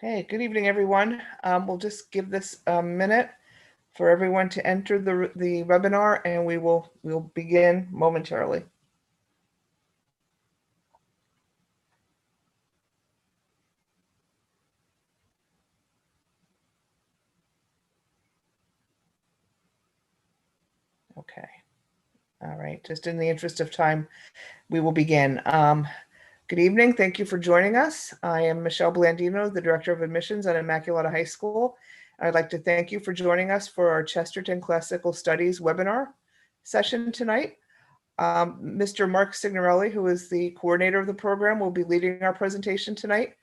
Okay, good evening, everyone. We'll just give this a minute for everyone to enter the webinar, and we'll begin momentarily. Okay. All right. Just in the interest of time, we will begin. Good evening. Thank you for joining us. I am Michelle Blandino, the Director of Admissions at Immaculata High School. I'd like to thank you for joining us for our Chesterton Classical Studies webinar session tonight. Mr. Mark Signorelli, who is the coordinator of the program, will be leading our presentation tonight.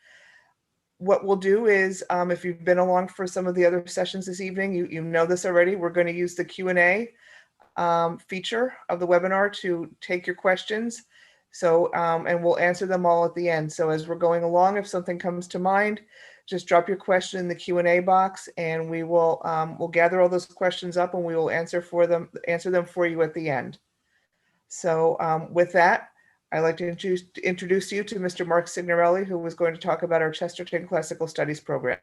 What we'll do is, if you've been along for some of the other sessions this evening, you know this already, we're going to use the Q&A feature of the webinar to take your questions. So, and we'll answer them all at the end. So as we're going along, if something comes to mind, just drop your question in the Q&A box, and we will we'll gather all those questions up, and we will answer them for you at the end. So with that, I'd like to introduce you to Mr. Mark Signorelli, who was going to talk about our Chesterton Classical Studies Program.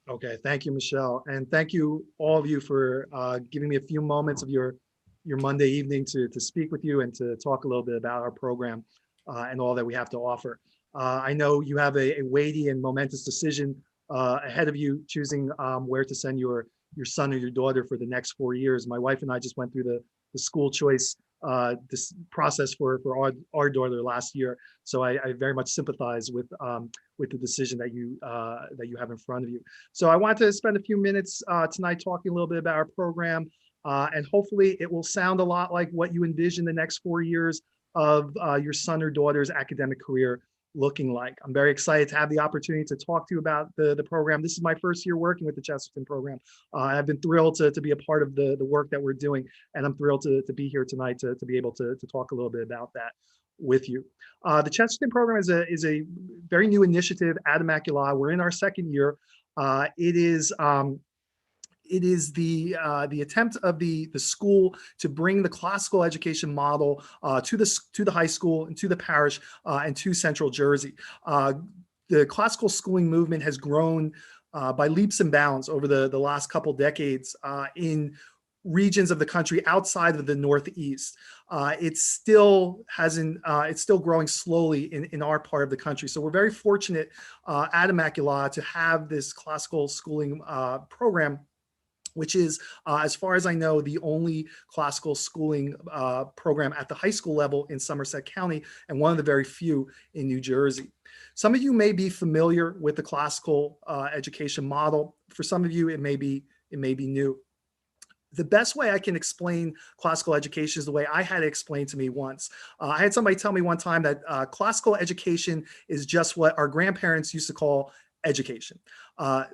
Okay, thank you, Michelle. And thank you, all of you, for giving me a few moments of your Monday evening to speak with you and to talk a little bit about our program and all that we have to offer. I know you have a weighty and momentous decision ahead of you, choosing where to send your son or your daughter for the next 4 years. My wife and I just went through the school choice this process for our daughter last year. So I very much sympathize with the decision that you have in front of you. So I want to spend a few minutes tonight talking a little bit about our program, and hopefully it will sound a lot like what you envision the next 4 years of your son or daughter's academic career looking like. I'm very excited to have the opportunity to talk to you about the program. This is my first year working with the Chesterton program. I've been thrilled to be a part of the work that we're doing, and I'm thrilled to be here tonight to be able to talk a little bit about that with you. The Chesterton program is a very new initiative at Immaculata. We're in our second year. It is the attempt of the school to bring the classical education model to the high school and to the parish and to Central Jersey. The classical schooling movement has grown by leaps and bounds over the last couple decades in regions of the country outside of the Northeast. It's still growing slowly in our part of the country. So we're very fortunate at Immaculata to have this classical schooling program, which is, as far as I know, the only classical schooling program at the high school level in Somerset County, and one of the very few in New Jersey. Some of you may be familiar with the classical education model. For some of you, it may be new. The best way I can explain classical education is the way I had it explained to me once. I had somebody tell me one time that classical education is just what our grandparents used to call education.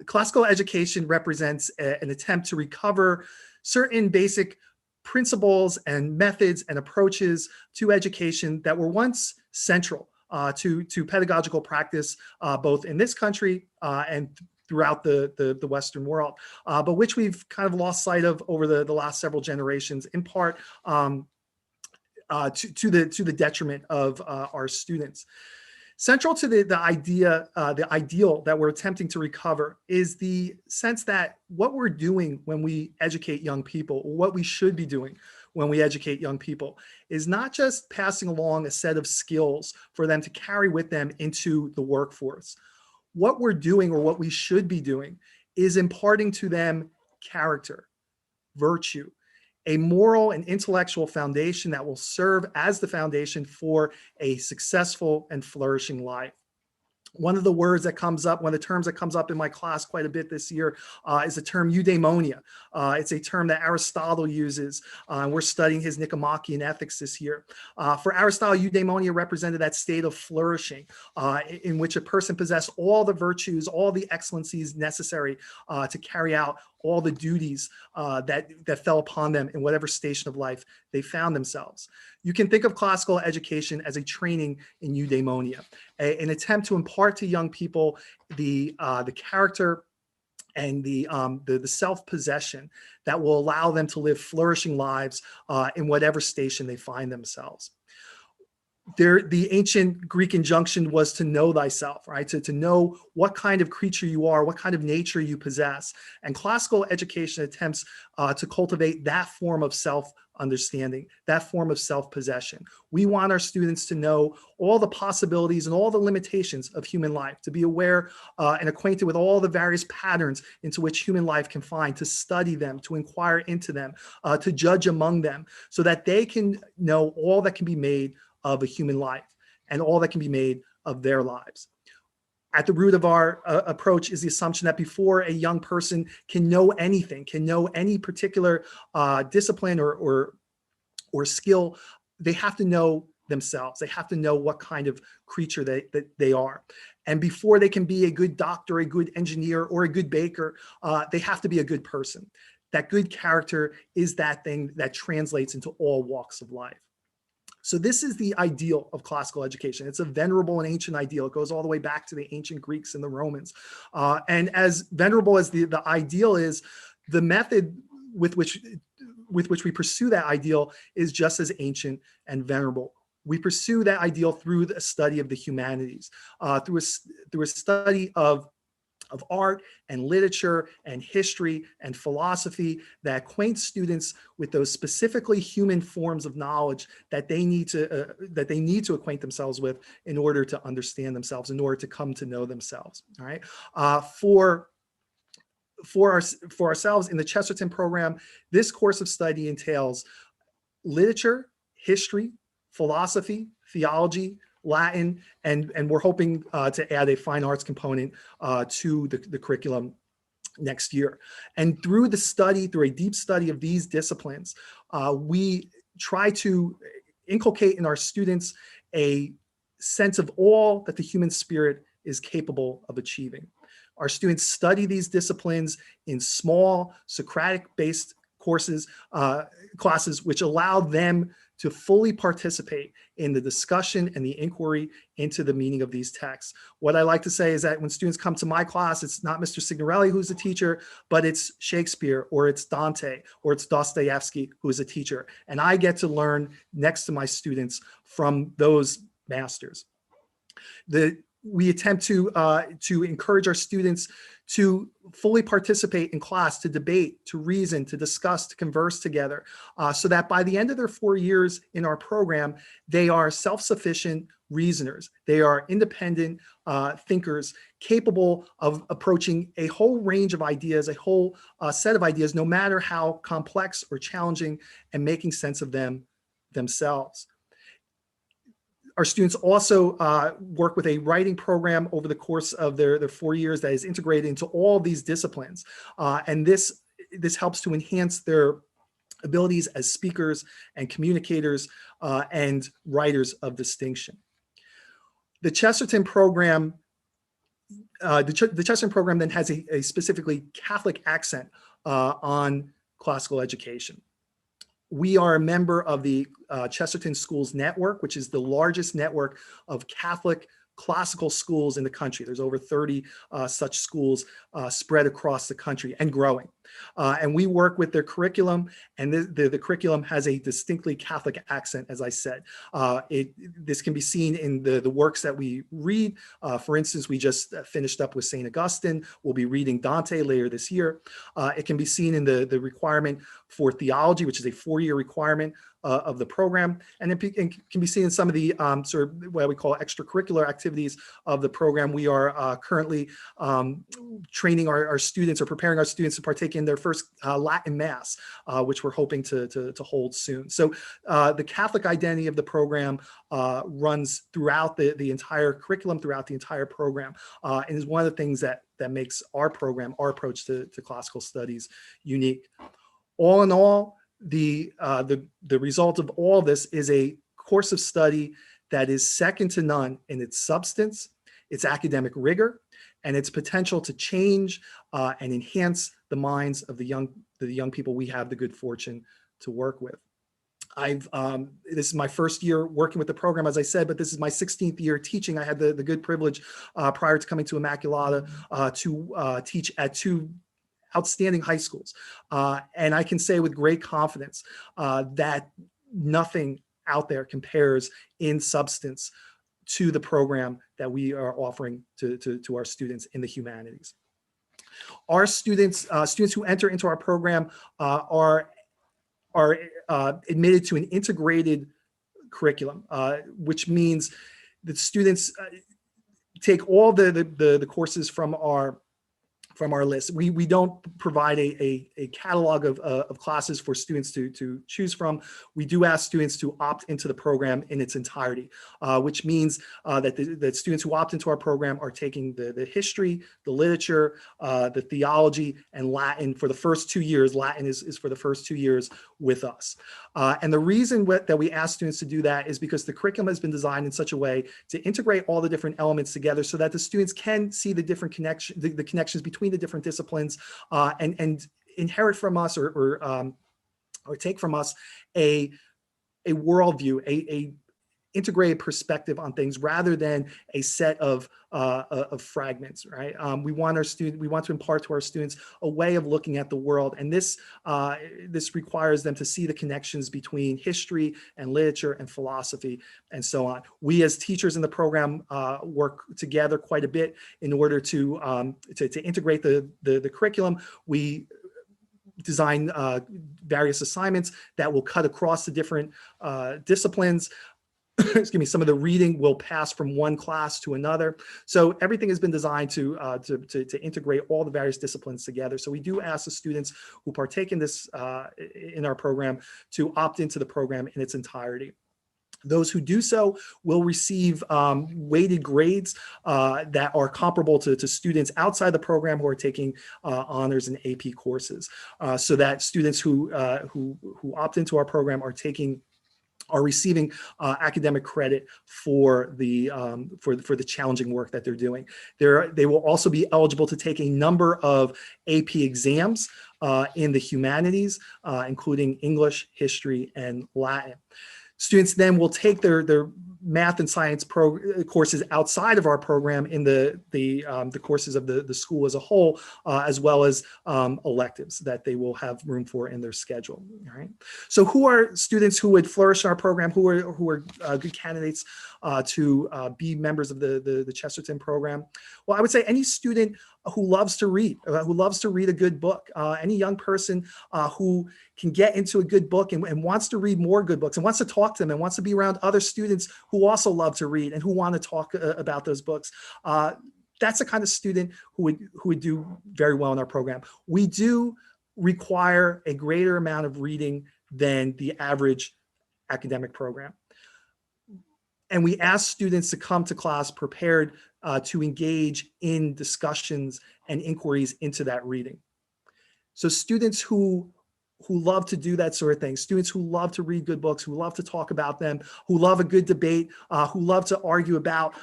Classical education represents an attempt to recover certain basic principles and methods and approaches to education that were once central to pedagogical practice, both in this country and throughout the Western world, but which we've kind of lost sight of over the last several generations, in part to the detriment of our students. Central to the ideal that we're attempting to recover is the sense that what we're doing when we educate young people, or what we should be doing when we educate young people, is not just passing along a set of skills for them to carry with them into the workforce. What we're doing, or what we should be doing, is imparting to them character, virtue, a moral and intellectual foundation that will serve as the foundation for a successful and flourishing life. One of the words that comes up, one of the terms that comes up in my class quite a bit this year is the term Eudaimonia. It's a term that Aristotle uses, and we're studying his Nicomachean Ethics this year. For Aristotle, Eudaimonia represented that state of flourishing in which a person possessed all the virtues, all the excellencies necessary to carry out all the duties that fell upon them in whatever station of life they found themselves. You can think of classical education as a training in eudaimonia, an attempt to impart to young people the character and the self-possession that will allow them to live flourishing lives in whatever station they find themselves. the ancient Greek injunction was to know thyself, right? To know what kind of creature you are, what kind of nature you possess. And classical education attempts to cultivate that form of self-understanding, that form of self-possession. We want our students to know all the possibilities and all the limitations of human life, to be aware and acquainted with all the various patterns into which human life can find, to study them, to inquire into them, to judge among them, so that they can know all that can be made of a human life and all that can be made of their lives. At the root of our approach is the assumption that before a young person can know anything, can know any particular discipline or skill, they have to know themselves. They have to know what kind of creature that they are. And before they can be a good doctor, a good engineer, or a good baker, they have to be a good person. That good character is that thing that translates into all walks of life. So this is the ideal of classical education. It's a venerable and ancient ideal. It goes all the way back to the ancient Greeks and the Romans. And as venerable as the ideal is, the method with which we pursue that ideal is just as ancient and venerable. We pursue that ideal through the study of the humanities, through a study of art and literature and history and philosophy that acquaints students with those specifically human forms of knowledge that they need to acquaint themselves with in order to understand themselves, in order to come to know themselves. All right. For ourselves in the Chesterton program, this course of study entails literature, history, philosophy, theology, Latin, and we're hoping to add a fine arts component to the curriculum next year. And through a deep study of these disciplines, we try to inculcate in our students a sense of all that the human spirit is capable of achieving. Our students study these disciplines in small Socratic-based classes, which allow them to fully participate in the discussion and the inquiry into the meaning of these texts. What I like to say is that when students come to my class, it's not Mr. Signorelli who's the teacher, but it's Shakespeare, or it's Dante, or it's Dostoevsky who is a teacher. And I get to learn next to my students from those masters. We attempt to encourage our students to fully participate in class, to debate, to reason, to discuss, to converse together, so that by the end of their 4 years in our program, they are self-sufficient reasoners. They are independent thinkers, capable of approaching a whole range of ideas, a whole set of ideas, no matter how complex or challenging, and making sense of them themselves. Our students also work with a writing program over the course of their 4 years that is integrated into all these disciplines. And this helps to enhance their abilities as speakers and communicators and writers of distinction. The Chesterton program, the Chesterton program then has a specifically Catholic accent on classical education. We are a member of the Chesterton Schools Network, which is the largest network of Catholic classical schools in the country. There's over 30 such schools spread across the country and growing. And we work with their curriculum, and the curriculum has a distinctly Catholic accent, as I said. This can be seen in the works that we read. For instance, we just finished up with St. Augustine. We'll be reading Dante later this year. It can be seen in the requirement for theology, which is a 4-year requirement of the program, and it can be seen in some of the sort of what we call extracurricular activities of the program. We are currently training our students, or preparing our students to partake in their first Latin Mass, which we're hoping to hold soon. So the Catholic identity of the program runs throughout the entire curriculum, throughout the entire program, and is one of the things that makes our program, our approach to classical studies, unique. All in all, the result of all this is a course of study that is second to none in its substance, its academic rigor, and its potential to change and enhance the minds of the young people we have the good fortune to work with. This is my first year working with the program, as I said, but this is my 16th year teaching. I had the good privilege prior to coming to Immaculata to teach at 2 outstanding high schools. And I can say with great confidence that nothing out there compares in substance to the program that we are offering to our students in the humanities. Our students who enter into our program are admitted to an integrated curriculum, which means that students take all the courses from our list. We don't provide a catalog of classes for students to choose from. We do ask students to opt into the program in its entirety, which means that students who opt into our program are taking the history, the literature, the theology, and Latin for the first 2 years. Latin is for the first 2 years with us. And the reason that we ask students to do that is because the curriculum has been designed in such a way to integrate all the different elements together so that the students can see the different the connections between the different disciplines and inherit from us or take from us a worldview, a integrated perspective on things rather than a set of fragments, right? We want to impart to our students a way of looking at the world, and this requires them to see the connections between history and literature and philosophy and so on. We as teachers in the program work together quite a bit in order to integrate the curriculum. We design various assignments that will cut across the different disciplines. Excuse me, some of the reading will pass from one class to another. So everything has been designed to integrate all the various disciplines together. So we do ask the students who partake in this, in our program, to opt into the program in its entirety. Those who do so will receive weighted grades that are comparable to students outside the program who are taking honors and AP courses, so that students who opt into our program are receiving academic credit for the challenging work that they're doing. They will also be eligible to take a number of AP exams in the humanities, including English, history, and Latin. Students then will take their math and science courses outside of our program in the courses of the school as a whole, as well as electives that they will have room for in their schedule. All right. So, who are students who would flourish in our program? Who are good candidates to be members of the Chesterton program? Well, I would say any student who loves to read, who loves to read a good book, any young person who can get into a good book and wants to read more good books and wants to talk to them and wants to be around other students who also love to read and who want to talk about those books. That's the kind of student who would do very well in our program. We do require a greater amount of reading than the average academic program. And we ask students to come to class prepared to engage in discussions and inquiries into that reading. So students who love to do that sort of thing, students who love to read good books, who love to talk about them, who love a good debate, who love to argue about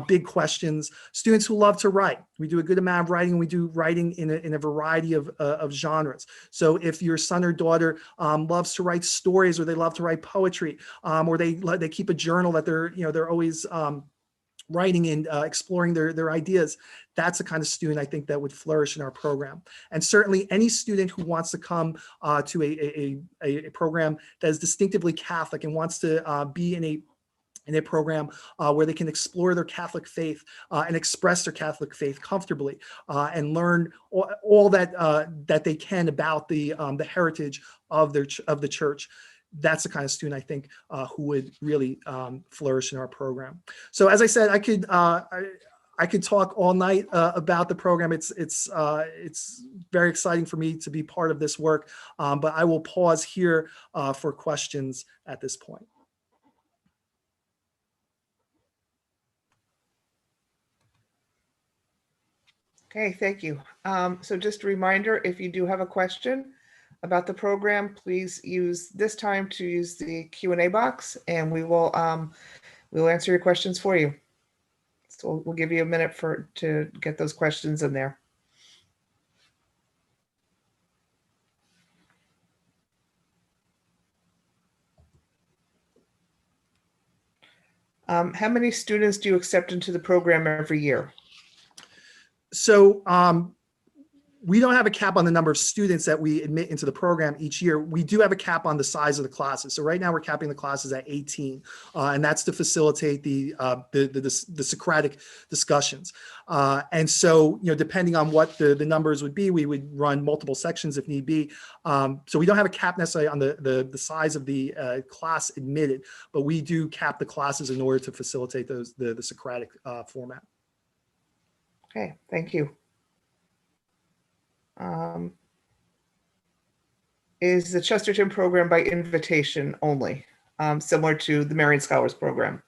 big questions, students who love to write. We do a good amount of writing, and we do writing in a variety of genres. So if your son or daughter loves to write stories, or they love to write poetry, or they keep a journal that they're always writing and exploring their ideas, that's the kind of student I think that would flourish in our program. And certainly any student who wants to come to a program that is distinctively Catholic and wants to be in a program where they can explore their Catholic faith and express their Catholic faith comfortably and learn all that they can about the heritage of the church. That's the kind of student I think who would really flourish in our program. So as I said, I could talk all night about the program. It's very exciting for me to be part of this work, but I will pause here for questions at this point. Okay, thank you. So just a reminder, if you do have a question about the program, please use this time to use the Q&A box, and we'll answer your questions for you. So we'll give you a minute to get those questions in there. How many students do you accept into the program every year? So we don't have a cap on the number of students that we admit into the program each year. We do have a cap on the size of the classes. So right now we're capping the classes at 18, and that's to facilitate the Socratic discussions. And so, depending on what the numbers would be, we would run multiple sections if need be. So we don't have a cap necessarily on the size of the class admitted, but we do cap the classes in order to facilitate the Socratic format. Okay, thank you. Is the Chesterton program by invitation only, similar to the Marion Scholars Program?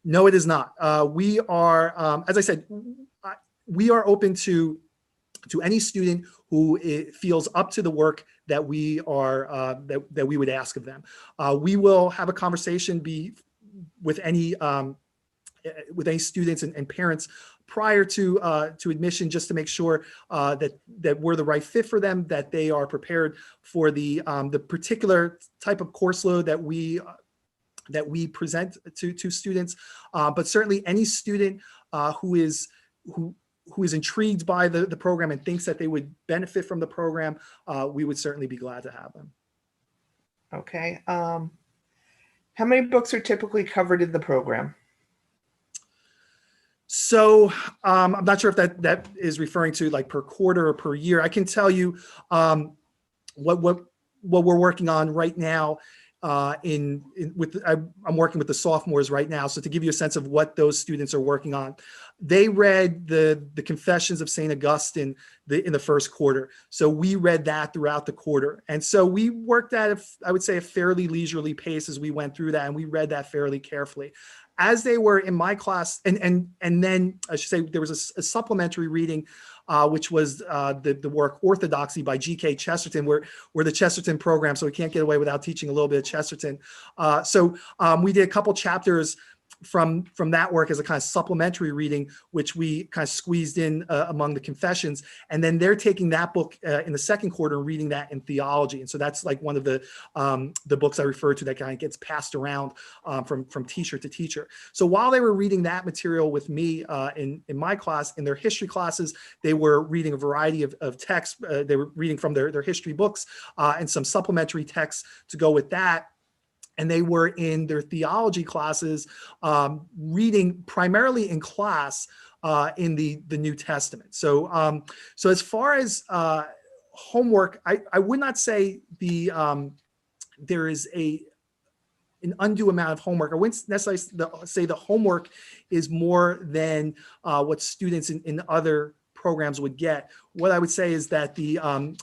No, it is not. We are, as I said, we are open to any student who feels up to the work that we are that we would ask of them. We will have a conversation with any students and parents prior to admission, just to make sure that we're the right fit for them, that they are prepared for the particular type of course load that we present to students. But certainly any student who is intrigued by the program and thinks that they would benefit from the program, we would certainly be glad to have them. Okay. How many books are typically covered in the program? So I'm not sure if that is referring to like per quarter or per year. I can tell you what we're working on right now. I'm working with the sophomores right now. So to give you a sense of what those students are working on, they read the Confessions of St. Augustine in the first quarter. So we read that throughout the quarter. And so we worked at, I would say, a fairly leisurely pace as we went through that, and we read that fairly carefully. As they were in my class, and then I should say there was a supplementary reading, which was the work Orthodoxy by G.K. Chesterton. We're the Chesterton program, so we can't get away without teaching a little bit of Chesterton. So we did a couple chapters from that work as a kind of supplementary reading, which we kind of squeezed in among the Confessions. And then they're taking that book in the second quarter and reading that in theology. And so that's like one of the books I referred to that kind of gets passed around from teacher to teacher. So while they were reading that material with me in my class, in their history classes, they were reading a variety of texts. They were reading from their history books and some supplementary texts to go with that. And they were in their theology classes reading primarily in class in the New Testament. So so as far as homework, I would not say there is an undue amount of homework. I wouldn't necessarily say the homework is more than what students in other programs would get. What I would say is that in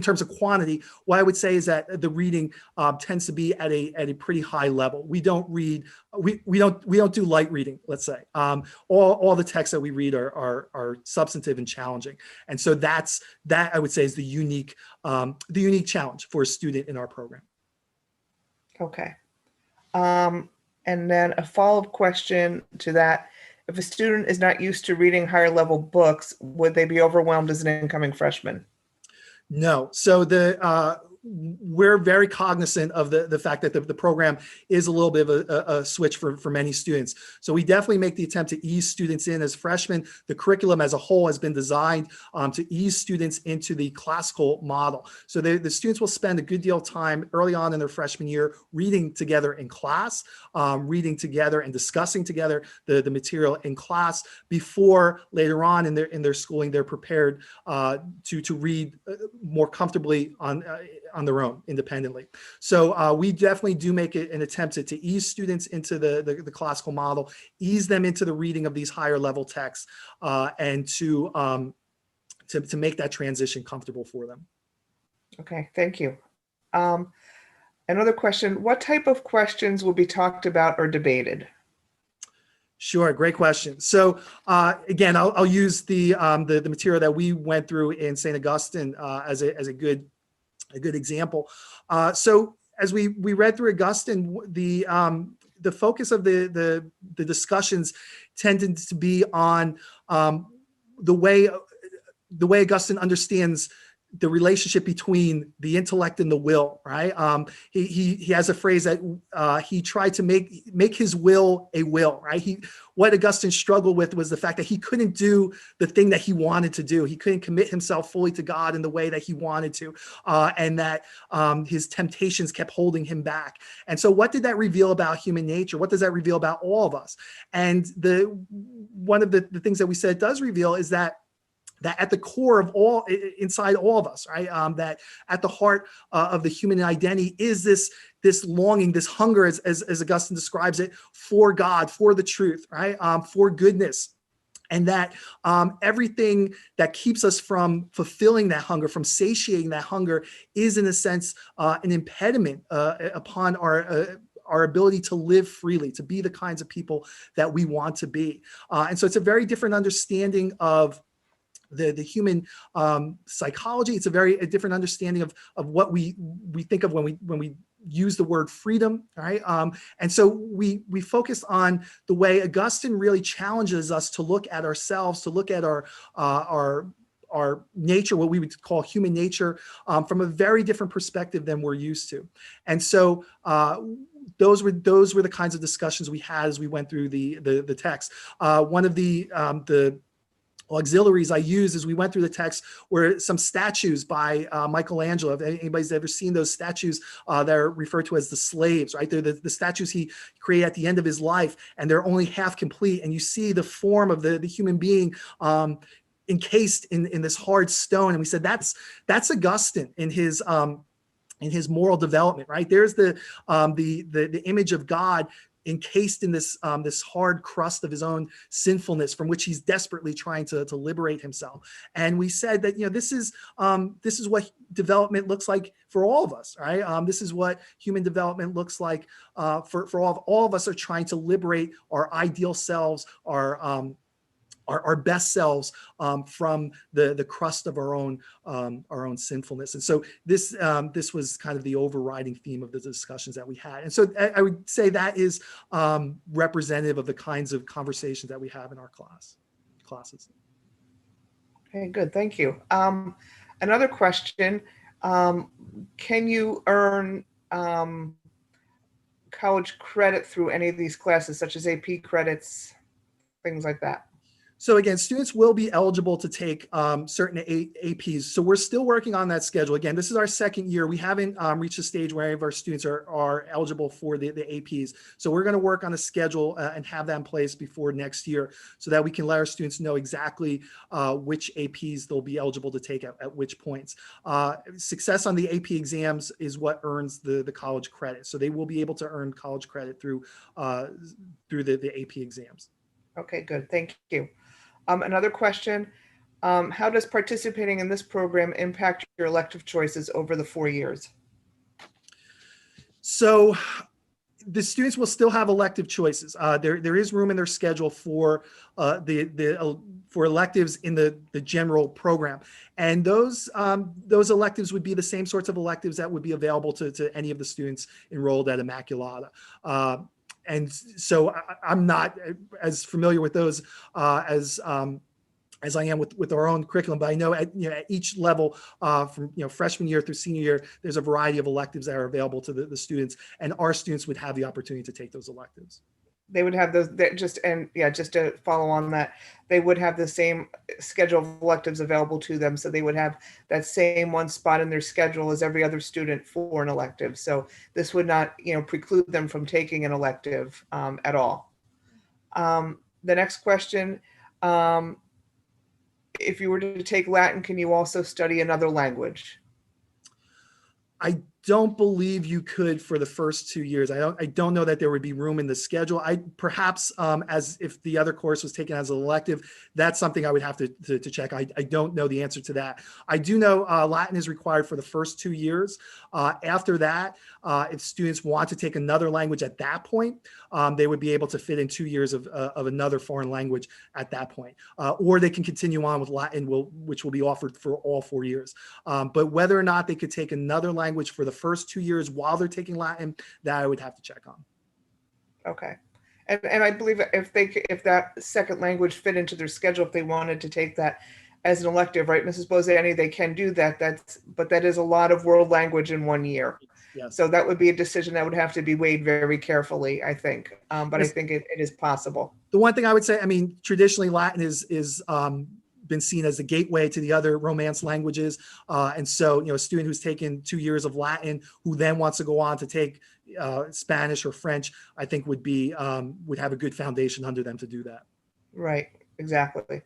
terms of quantity, what I would say is that the reading tends to be at a pretty high level. We don't read, we don't do light reading, let's say. All the texts that we read are substantive and challenging. And so that I would say is the unique challenge for a student in our program. Okay. And then a follow-up question to that. If a student is not used to reading higher level books, would they be overwhelmed as an incoming freshman? No. So we're very cognizant of the fact that the program is a little bit of a switch for many students. So we definitely make the attempt to ease students in as freshmen. The curriculum as a whole has been designed to ease students into the classical model. So the students will spend a good deal of time early on in their freshman year reading together in class, reading together and discussing together the material in class before later on in their schooling, they're prepared to read more comfortably on their own independently. So we definitely do make it an attempt to ease students into the classical model, ease them into the reading of these higher level texts, and to make that transition comfortable for them. Okay, thank you. Another question, what type of questions will be talked about or debated? Sure, great question. So again, I'll use the material that we went through in St. Augustine as a good example. So as we read through Augustine, the focus of the discussions tended to be on the way Augustine understands the relationship between the intellect and the will, right? He has a phrase that he tried to make his will a will, right? What Augustine struggled with was the fact that he couldn't do the thing that he wanted to do. He couldn't commit himself fully to God in the way that he wanted to, and that his temptations kept holding him back. And so what did that reveal about human nature? What does that reveal about all of us? And one of the things that we said it does reveal is that at the core of all, inside all of us, right? That at the heart of the human identity is this longing, this hunger, as Augustine describes it, for God, for the truth, right? For goodness. And that everything that keeps us from fulfilling that hunger, from satiating that hunger, is in a sense an impediment upon our ability to live freely, to be the kinds of people that we want to be. And so it's a very different understanding of the human psychology. It's a different understanding of what we think of when we use the word freedom, right? And so we focus on the way Augustine really challenges us to look at ourselves, to look at our nature, what we would call human nature, from a very different perspective than we're used to. And so those were the kinds of discussions we had as we went through the text. One of the auxiliaries I used as we went through the text were some statues by Michelangelo. If anybody's ever seen those statues, they're referred to as the slaves, right? They're the statues he created at the end of his life, and they're only half complete. And you see the form of the human being encased in this hard stone. And we said that's Augustine in his moral development, right? There's the image of God encased in this hard crust of his own sinfulness, from which he's desperately trying to liberate himself. And we said that this is what development looks like for all of us, right? This is what human development looks like for all of us are trying to liberate our ideal selves, our best selves from the crust of our own sinfulness. And so this was kind of the overriding theme of the discussions that we had. And so I would say that is representative of the kinds of conversations that we have in our classes. Okay, good. Thank you. Another question, can you earn college credit through any of these classes, such as AP credits, things like that? So again, students will be eligible to take certain APs. So we're still working on that schedule. Again, this is our second year. We haven't reached a stage where any of our students are eligible for the APs. So we're going to work on a schedule and have that in place before next year, so that we can let our students know exactly which APs they'll be eligible to take at which points. Success on the AP exams is what earns the college credit. So they will be able to earn college credit through the AP exams. Okay, good. Thank you. Another question, how does participating in this program impact your elective choices over the 4 years? So the students will still have elective choices. There is room in their schedule for for electives in the general program, and those electives would be the same sorts of electives that would be available to any of the students enrolled at Immaculata. And so I'm not as familiar with those as I am with our own curriculum, but I know at each level, from freshman year through senior year, there's a variety of electives that are available to the students, and our students would have the opportunity to take those electives. They would have those, just to follow on that, they would have the same schedule of electives available to them. So they would have that same one spot in their schedule as every other student for an elective. So this would not, preclude them from taking an elective at all. The next question, if you were to take Latin, can you also study another language? I don't believe you could for the first 2 years. I don't know that there would be room in the schedule. Perhaps as if the other course was taken as an elective, that's something I would have to check. I don't know the answer to that. I do know Latin is required for the first 2 years. After that, if students want to take another language at that point, they would be able to fit in 2 years of another foreign language at that point. Or they can continue on with Latin, which will be offered for all 4 years. But whether or not they could take another language for the first 2 years while they're taking Latin, that I would have to check on. Okay. And I believe if that second language fit into their schedule, if they wanted to take that, as an elective, right, Mrs. Bozani? They can do that. But that is a lot of world language in 1 year. Yes. So that would be a decision that would have to be weighed very carefully, I think. But I think it is possible. The one thing I would say, I mean, traditionally Latin is been seen as the gateway to the other Romance languages. And so, a student who's taken 2 years of Latin, who then wants to go on to take Spanish or French, I think would have a good foundation under them to do that. Right, exactly.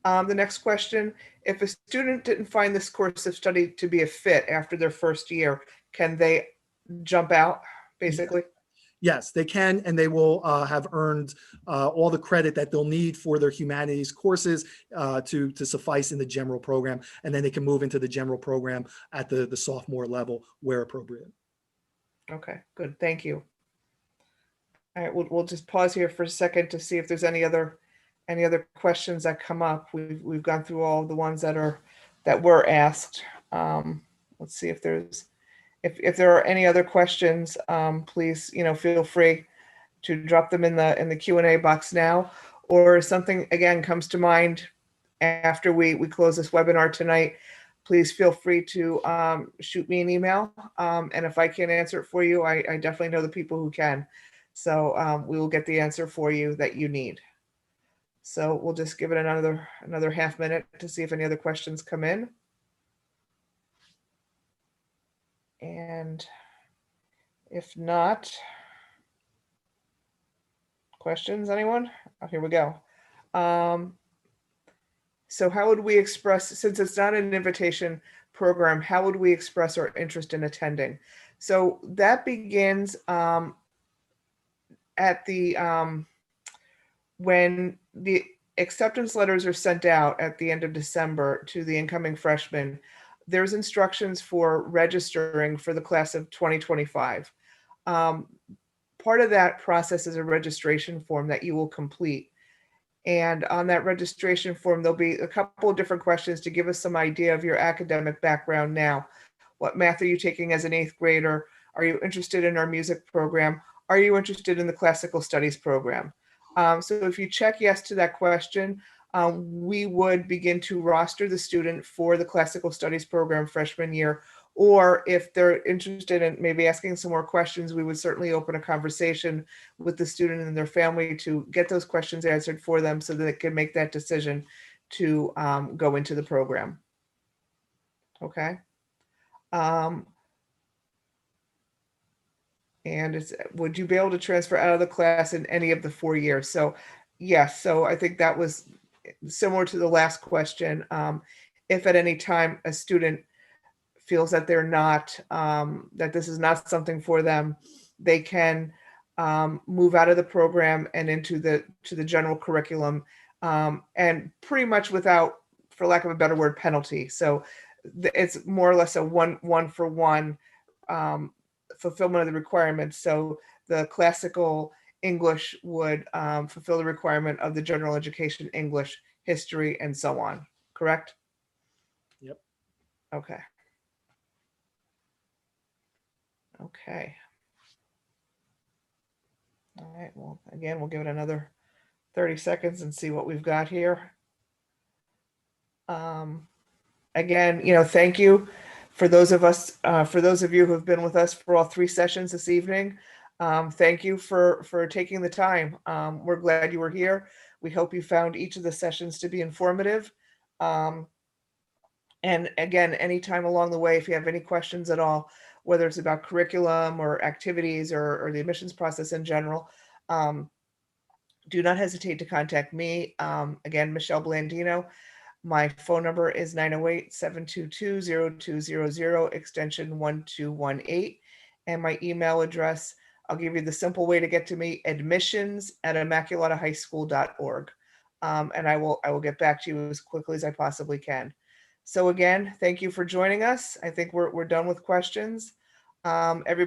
The next question, if a student didn't find this course of study to be a fit after their first year, can they jump out, basically? Yes, they can, and they will have earned all the credit that they'll need for their humanities courses to suffice in the general program, and then they can move into the general program at the sophomore level where appropriate. Okay, good, thank you. All right, we'll just pause here for a second to see if there's any other questions that come up. We've gone through all the ones that were asked. Let's see if there are any other questions. Please, feel free to drop them in the Q&A box now, or something again comes to mind after we close this webinar tonight. Please feel free to shoot me an email, and if I can't answer it for you, I definitely know the people who can. So we will get the answer for you that you need. So we'll just give it another half minute to see if any other questions come in. And if not, questions, anyone? Oh, here we go. So how would we express, since it's not an invitation program, how would we express our interest in attending? So that begins at when the acceptance letters are sent out at the end of December to the incoming freshmen. There's instructions for registering for the class of 2025. Part of that process is a registration form that you will complete. And on that registration form, there'll be a couple of different questions to give us some idea of your academic background now. What math are you taking as an 8th grader? Are you interested in our music program? Are you interested in the classical studies program? So if you check yes to that question, we would begin to roster the student for the classical studies program freshman year. Or if they're interested in maybe asking some more questions, we would certainly open a conversation with the student and their family to get those questions answered for them so that they can make that decision to go into the program. Okay. And would you be able to transfer out of the class in any of the 4 years? So yes, so I think that was similar to the last question. If at any time a student feels that they're not, that this is not something for them, they can move out of the program and into the general curriculum, and pretty much without, for lack of a better word, penalty. So it's more or less a one-for-one fulfillment of the requirements. So the classical English would fulfill the requirement of the general education English, history, and so on. Correct? Yep. Okay. Okay. All right. Well, again, we'll give it another 30 seconds and see what we've got here. Again, thank you for those of you who have been with us for all 3 sessions this evening. Thank you for taking the time. We're glad you were here. We hope you found each of the sessions to be informative. And again, anytime along the way, if you have any questions at all, whether it's about curriculum or activities or the admissions process in general, do not hesitate to contact me. Again, Michelle Blandino. My phone number is 908-722-0200, extension 1218. And my email address, I'll give you the simple way to get to me, admissions@immaculatahighschool.org. And I will get back to you as quickly as I possibly can. So again, thank you for joining us. I think we're done with questions. Everybody